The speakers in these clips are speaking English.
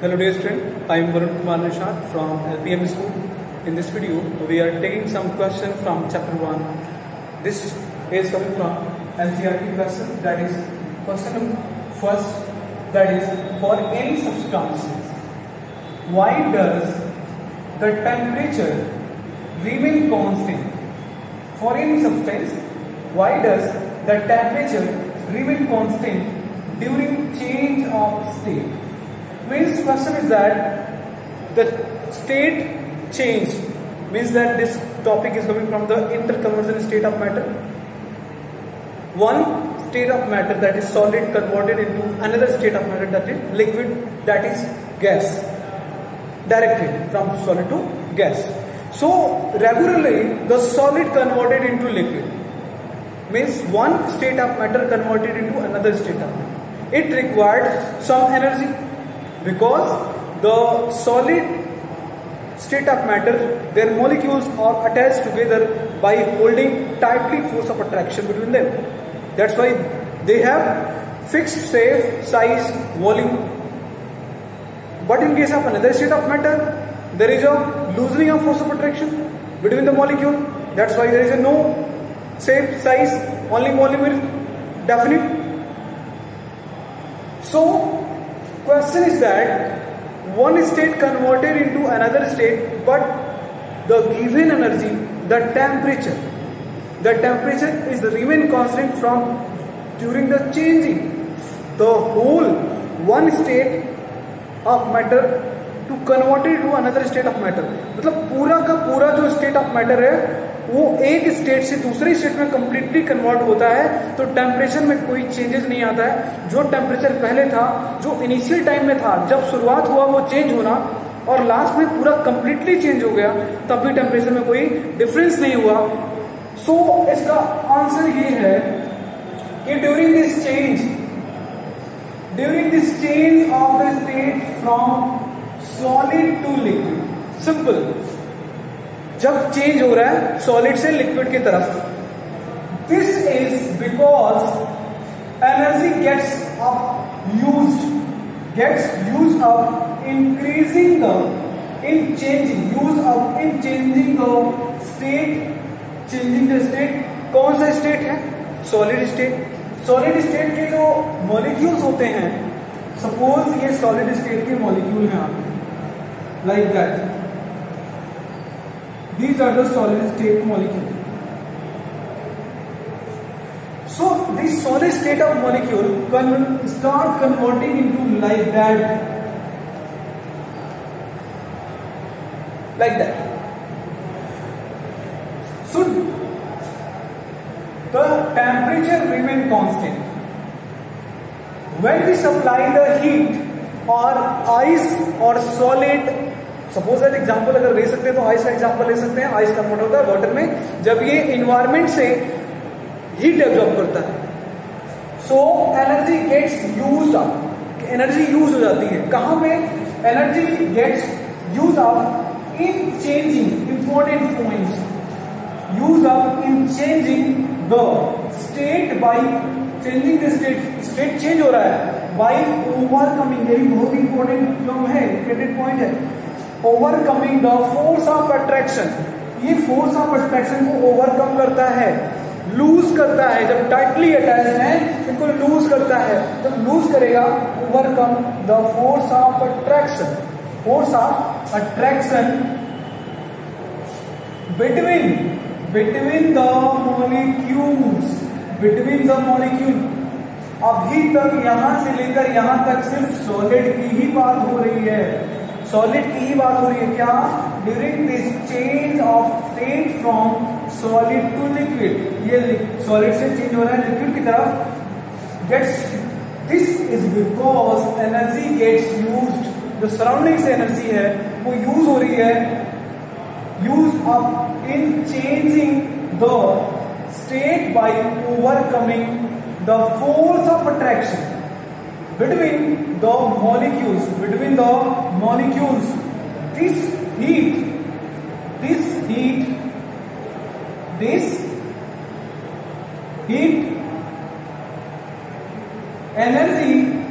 Hello dear student, I am Varun Kumar Nishad from LPM School. In this video, we are taking some questions from chapter 1. This is coming from NCERT question, that is question first, that is for any substances, why does the temperature remain constant? For any substance, why does the temperature remain constant during change of state? Means question is that the state change means that this topic is coming from the interconversion state of matter. One state of matter, that is solid, converted into another state of matter, that is liquid, that is gas, directly from solid to gas. So regularly the solid converted into liquid means one state of matter converted into another state of matter. It required some energy, because the solid state of matter, their molecules are attached together by holding tightly force of attraction between them. That's why they have fixed shape, size, volume. But in case of another state of matter, there is a loosening of force of attraction between the molecule. That's why there is a no shape, size, only volume is definite. So question is that one state converted into another state, but the given energy, the temperature is remain constant from during the changing the whole one state of matter to convert it to another state of matter. मतलब पूरा का पूरा जो state of matter है वो एक state से दूसरे स्टेट में कंप्लीटली कन्वर्ट होता है, तो टेम्परेचर में कोई चेंजेस नहीं आता है. जो टेम्परेचर पहले था, जो इनिशियल टाइम में था, जब शुरुआत हुआ वो चेंज होना, और लास्ट में पूरा कंप्लीटली चेंज हो गया, तब भी टेम्परेचर में कोई डिफरेंस नहीं हुआ. सो इसका आंसर ये है कि during this change of the state from solid to liquid, simple, जब चेंज हो रहा है सॉलिड से लिक्विड की तरफ, this is because energy gets used up increasing the in changing the state. कौन सा स्टेट है? Solid state. सॉलिड स्टेट के जो मॉलिक्यूल्स होते हैं, सपोज ये सॉलिड स्टेट के मॉलिक्यूल हैं, like that, these are the solid state molecule. So this solid state of molecule can start converting into like that. So the temperature remain constant when we supply the heat or ice or solid. Suppose that example अगर ले सकते हैं तो ice का example ले सकते हैं. Ice convert होता है वाटर में जब ये इन्वायरमेंट से हीट एब्जॉर्ब करता है, so energy gets used up. Energy use हो जाती है कहां पे? Energy gets used up in changing, important points, used up in changing the state, by changing the state change हो रहा है बाय ओवरकमिंग. ये बहुत इंपॉर्टेंट टर्म है, क्रेडिट पॉइंट है. Overcoming the force of attraction. ये फोर्स ऑफ अट्रैक्शन को overcome करता है, लूज करता है. जब टाइटली अटैच है इनको लूज करता है, जब लूज करेगा overcome the force of attraction. Force of attraction between the molecule. अभी तक यहां से लेकर यहां तक सिर्फ सॉलिड की ही बात हो रही है, सॉलिड की ही बात हो रही है. क्या? During this change of state from solid to liquid, ये सॉलिड से चेंज हो रहा है लिक्विड की तरफ. This is because energy gets used. जो सराउंडिंग से एनर्जी है वो यूज हो रही है, use up in changing the state by overcoming the force of attraction between the molecules. This heat energy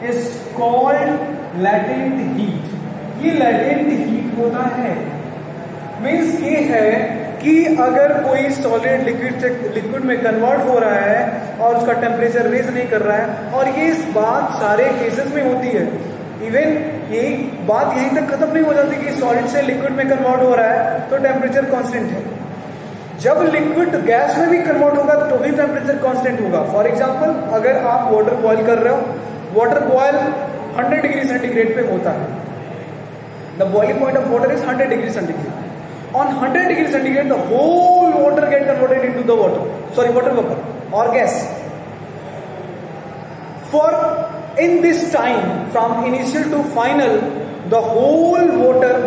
is called latent heat. ये latent heat होता है, मीन्स ये है कि अगर कोई सॉलिड लिक्विड में कन्वर्ट हो रहा है और उसका टेम्परेचर रेज नहीं कर रहा है, और ये इस बात सारे केसेस में होती है। इवन ये बात यहीं तक खत्म नहीं हो जाती कि सॉलिड से लिक्विड में कन्वर्ट हो रहा है तो टेम्परेचर कांस्टेंट है। जब लिक्विड गैस में भी कन्वर्ट होगा तो भी टेम्परेचर कांस्टेंट होगा। फॉर एग्जांपल, अगर आप वाटर बॉयल कर रहे हो, वाटर बॉयल 100 डिग्री सेंटीग्रेड पे होता है। The boiling point of water is 100 degree centigrade. On 100 degree centigrade, the whole water get converted into the water vapor or gas. For in this time, from initial to final, the whole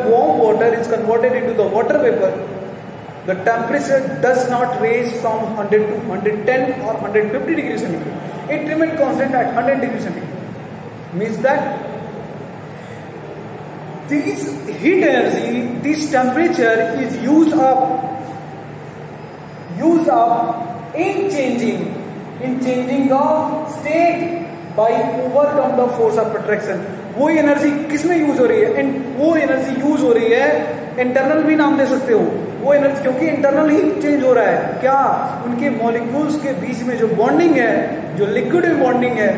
warm water is converted into the water vapor. The temperature does not raise from 100 to 110 or 150 degrees centigrade. It remains constant at 100 degrees centigrade. Means that this heat energy, this temperature is used up in changing the state by overcome the force of attraction. वो energy किस में use हो रही है? वो energy use हो रही है, इंटरनल भी नाम दे सकते हो वो एनर्जी, क्योंकि इंटरनल ही चेंज हो रहा है। क्या? उनके मॉलिक्यूल्स के बीच में जो बॉन्डिंग है, जो लिक्विड में बॉन्डिंग है,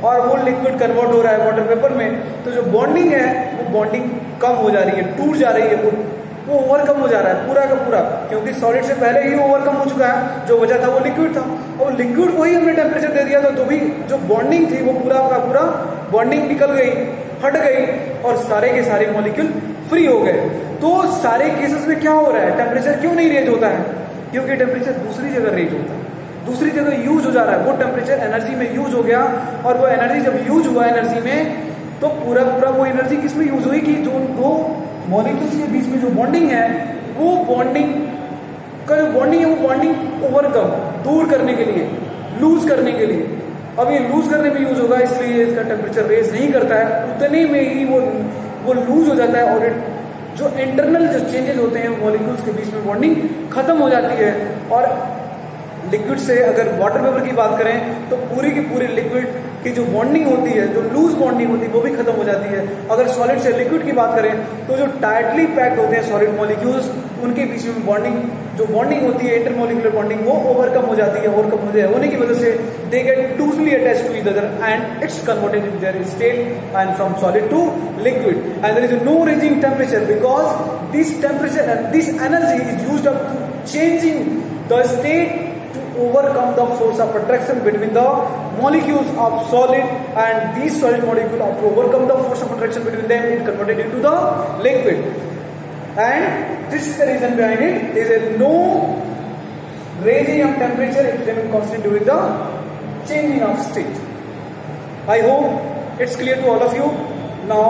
और वो लिक्विड कन्वर्ट हो रहा है वाटर वेपर में, तो जो बॉन्डिंग है वो बॉन्डिंग कम हो जा रही है, टूट जा रही है, वो ओवरकम हो जा रहा है पूरा का पूरा, क्योंकि सॉलिड से पहले ही ओवरकम हो चुका है। जो बचा था वो लिक्विड था, और लिक्विड को ही हमने टेम्परेचर दे दिया था, तो भी जो बॉन्डिंग थी वो पूरा का पूरा बॉन्डिंग निकल गई, हट गई, और सारे के सारे मॉलिक्यूल फ्री हो गए। तो सारे केसेस में क्या हो रहा है? टेम्परेचर क्यों नहीं रेज होता है? क्योंकि टेम्परेचर दूसरी जगह रेज होता है, दूसरी जगह यूज हो जा रहा है। वो टेम्परेचर एनर्जी में यूज हो गया, और वो एनर्जी जब यूज हुआ एनर्जी में, तो पूरा वो एनर्जी किस में यूज हुई कि जो दो मॉलिक्यूल्स के बीच में जो बॉन्डिंग है, वो बॉन्डिंग का जो बॉन्डिंग है वो बॉन्डिंग ओवरकम, दूर करने के लिए, लूज करने के लिए। अब ये लूज करने में यूज होगा, इसलिए इसका टेम्परेचर रेज नहीं करता है, उतने में ही वो लूज हो जाता है, और जो इंटरनल जो चेंजेस होते हैं मॉलिक्यूल्स के बीच में बॉन्डिंग खत्म हो जाती है। और लिक्विड से अगर वाटर वेपर की बात करें तो पूरी की पूरी लिक्विड की जो बॉन्डिंग होती है, जो लूज बॉन्डिंग होती है, वो भी खत्म हो जाती है। अगर सॉलिड से लिक्विड की बात करें तो जो टाइटली पैक्ड होते हैं सॉलिड मॉलिक्यूल्स, उनके बीच में बॉन्डिंग होती है, इंटरमॉलिक्यूलर बॉन्डिंग, वो ओवरकम हो जाती है। ओवरकम होने की वजह से they get totally attached to each other and it's converted in their state and from solid to liquid, and there is no raising temperature because this temperature and this energy is used up to changing the state to overcome the force of attraction between the molecules of solid, and these solid molecules have to overcome the force of attraction between them, it converted into the liquid, and this is the reason behind it. There is no raising of temperature, it remains constant during the changing of state. I hope it's clear to all of you. Now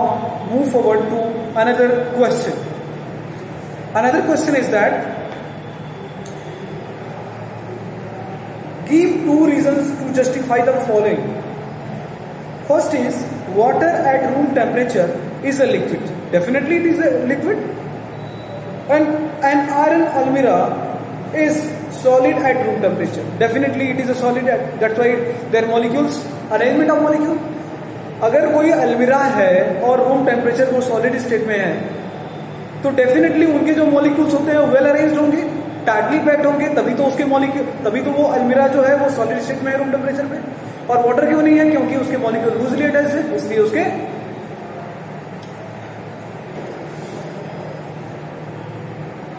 move forward to another question. Another question is that give two reasons to justify the following. First is, water at room temperature is a liquid. Definitely it is a liquid. And an iron almirah is solid at room temperature. Definitely it is a solid. That's why their molecules, arrangement of molecule. अगर कोई अलमीरा है और room temperature वो solid state में है, तो definitely उनके जो मॉलिक्यूल्स होते हैं वेल अरेंज्ड होंगे, टाइटली पैक्ड होंगे, तभी तो वो अलमीरा जो है वो सॉलिड स्टेट में है रूम टेम्परेचर पे। और वाटर क्यों नहीं है? क्योंकि उसके मॉलिक्यूल लूजली अटैच्ड है, इसलिए उसके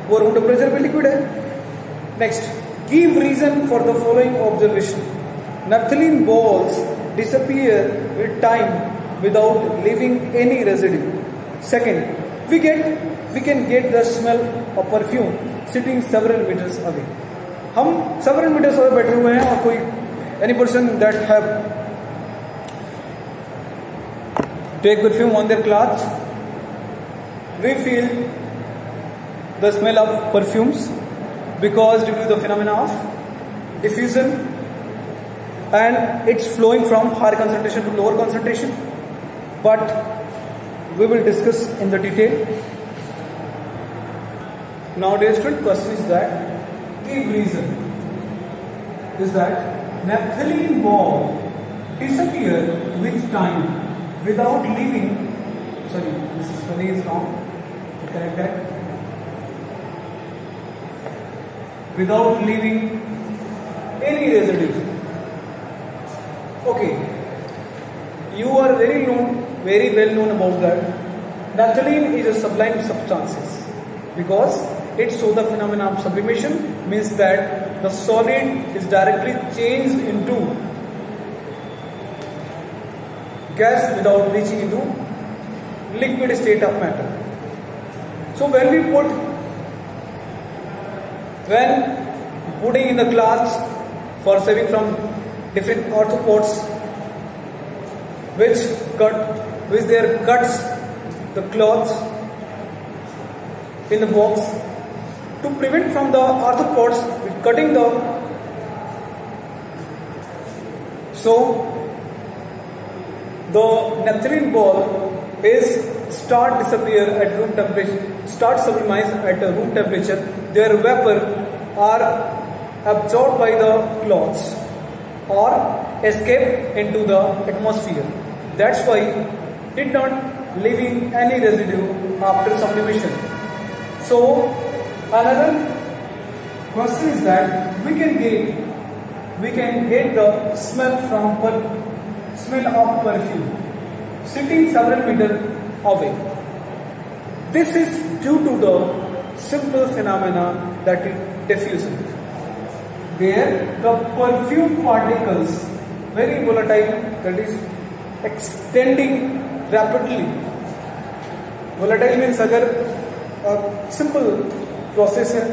वो रूम टेम्परेचर पे लिक्विड है। Next, give reason for the following observation. Naphthalene balls disappear with time without leaving any residue. Second, we can get the smell of perfume sitting several meters away. हम several meters away बैठे हुए हैं और कोई any person that have take perfume on their clothes, we feel the smell of perfumes because due to the phenomena of diffusion, and it's flowing from higher concentration to lower concentration, but we will discuss in the detail. Nowadays, student, question is that the reason is that naphthalene ball disappear with time without leaving Option A is wrong. Correct that. Without leaving any residue. Okay. You are very well known about that. Naphthalene is a sublime substances because it shows the phenomena of sublimation, means that the solid is directly changed into gas without reaching into liquid state of matter. So when putting in the cloths for saving from different arthropods which there cuts the cloths in the box to prevent from the arthropods cutting the, so the naphthalene ball is start disappear at room temperature, start sublimize at room temperature. Their vapor are absorbed by the cloths or escape into the atmosphere. That's why did not leaving any residue after sublimation. So another question is that we can get the smell of perfume sitting several meters away. This is due to the simple phenomena that is diffusion, where the perfume particles very volatile, that is extending rapidly. Volatile means अगर simple process है,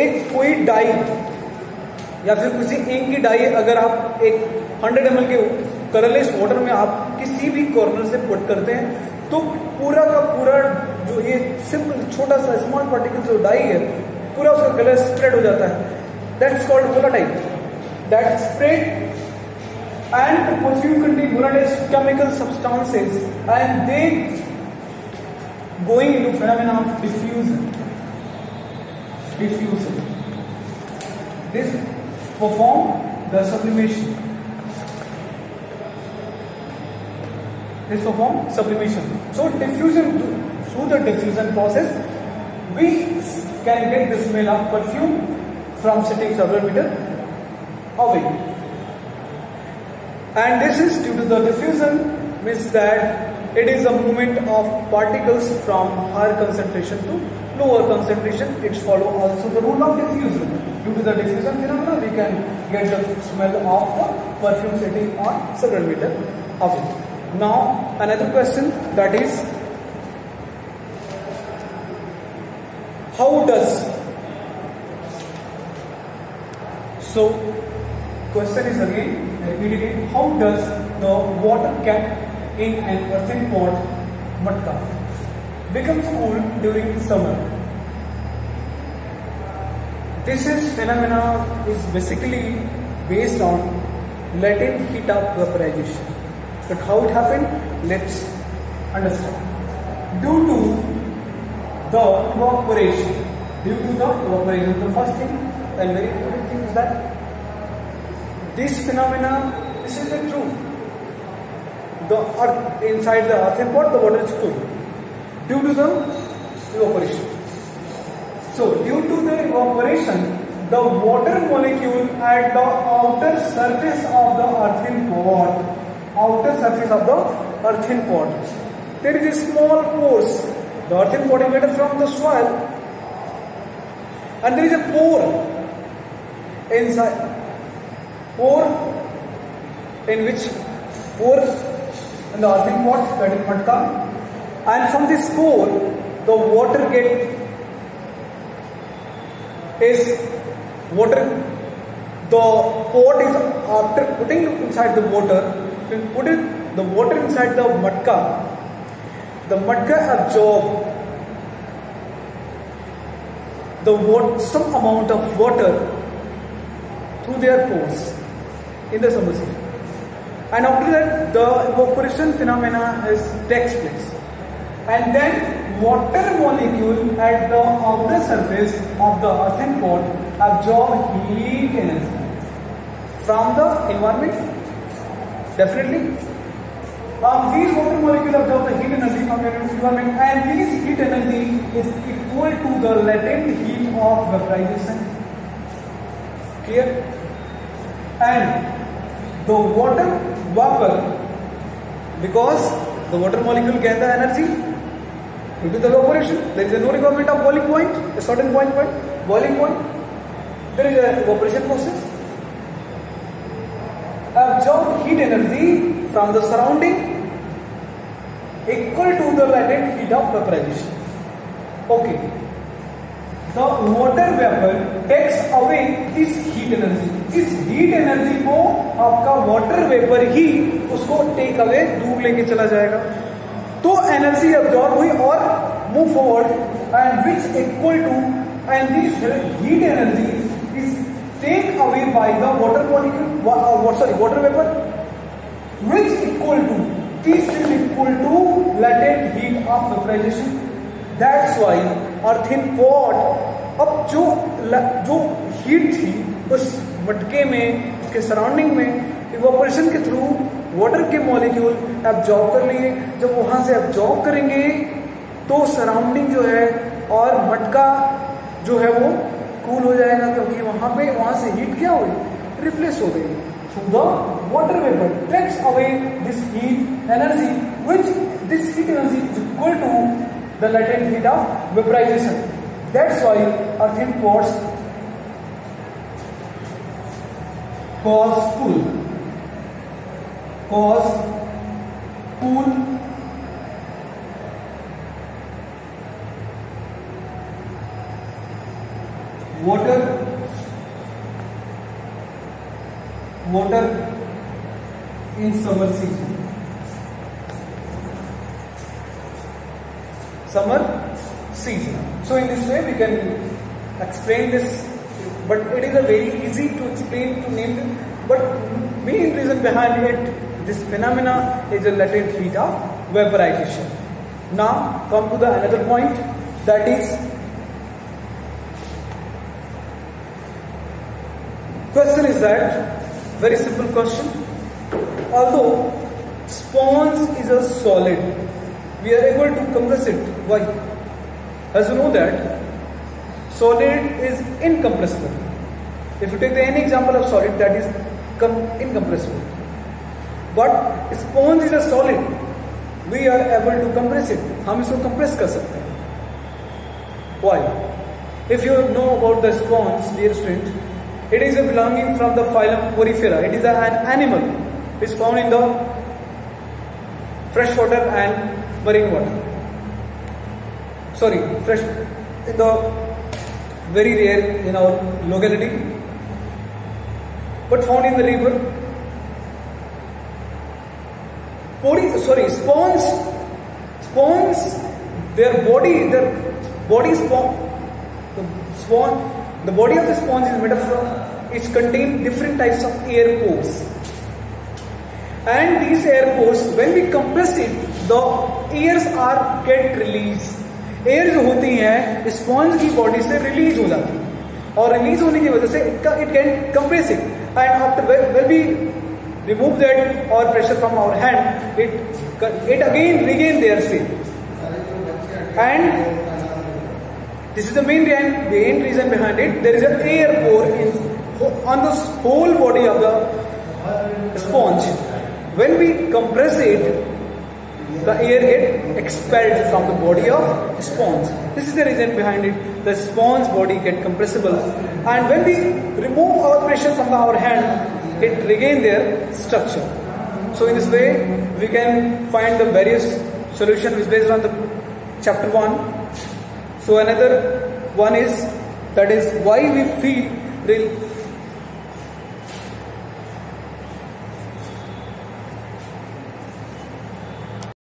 एक कोई die या फिर किसी ink की die अगर आप एक 100 ml के कलरलेस वाटर में आप किसी भी कॉर्नर से पुट करते हैं तो पूरा का पूरा जो ये सिंपल छोटा सा स्मॉल पार्टिकल जो डाई है पूरा उसका कलर स्प्रेड हो जाता है. That's called volatile. That spread and perfume contain volatile chemical substances and they going into phenomena of diffusion. This perform the sublimation. So diffusion, through the diffusion process we can get the smell of perfume from sitting several meters away. And this is due to the diffusion, means that it is a movement of particles from higher concentration to lower concentration. It follows also the rule of diffusion. Due to the diffusion phenomena, we can get the smell of the perfume sitting on several meters away. Now another question, that is how does, so question is again repeated, how does the water kept in an earthen pot matka becomes cool during summer? This is phenomena is basically based on latent heat of vaporization. But how it happened? Let's understand. Due to the evaporation, the first thing and very important thing is that this phenomena, this is the truth. The earth, inside the earthen pot, the water is cool due to the evaporation. So, due to the evaporation, the water molecule at the outer surface of the earthen pot, there is a small pores. The earthen pot is made from the soil, and there is a pore inside. Pore in the earthen pot, that is matka, and from this pore the water the pot is, after putting inside the water, the water inside the matka absorb some amount of water through their pores in the summer season, and after that the evaporation phenomena takes place, and then water molecule at the outer surface of the earthen pot absorb heat energy from the environment. Definitely these water molecules absorb the heat energy from the requirement, and this heat energy is equal to the latent heat of vaporization. Clear? And the water vapor, because the water molecule get the energy due to the evaporation, there is no requirement of boiling point, a certain boiling point. There is a evaporation process. Absorb heat energy from the surrounding equal to the latent heat of vaporization. Okay. The water vapor takes away this heat energy. इस heat energy को आपका water vapor ही उसको take away दूर लेके चला जाएगा. तो energy absorb हुई और move forward, and which equal to, and this heat energy is take away by the water molecule, water vapor, which equal to, this is equal to latent heat of vaporization. That's why earthen pot, अब जो heat थी उस मटके में, उसके surrounding में evaporation के through water के मॉलिक्यूल एब्जॉर्ब कर लिए. जब वहां से एब्जॉर्ब करेंगे तो सराउंडिंग जो है और मटका जो है वो कूल हो जाएगा, क्योंकि वहां से हीट क्या हुई, रिप्लेस हो गई. So the water vapor takes away this heat energy, which this heat energy is equal to the latent heat of vaporization. That's why earthen pots cause cool water in summer season. So in this way we can explain this, but it is a very easy to explain, to name it, but main reason behind it, this phenomena is a latent heat of vaporization. Now come to the another point, that is question is that very simple question. Although sponge is a solid, we are able to compress it. Why? As you know that solid is incompressible. If you take any example of solid, that is incompressible. But sponge is a solid, we are able to compress it. हम इसको compress कर सकते हैं. Why? If you know about the sponge, dear student, it is a belonging from the phylum Porifera. It is an animal. It is found in the fresh water and marine water. Fresh in the very rare in our locality, but found in the river. Sponge, the body of the sponge is made up from, it contains different types of air pores, and these air pores, when we compress it, the airs are get released. Air जो होती है sponge की body से release हो जाती है, और release होने की वजह से it can compress it, and after well we remove that और pressure from our hand, it again regain their state. And this is the main reason behind it. There is an air pore on the whole body of the sponge. When we compress it, the air gets expelled from the body of sponge. This is the reason behind it. The sponge body gets compressible, and when we remove our pressure from our hand, it regains their structure. So in this way, we can find the various solutions based on the chapter 1. So another one is, that is why we feel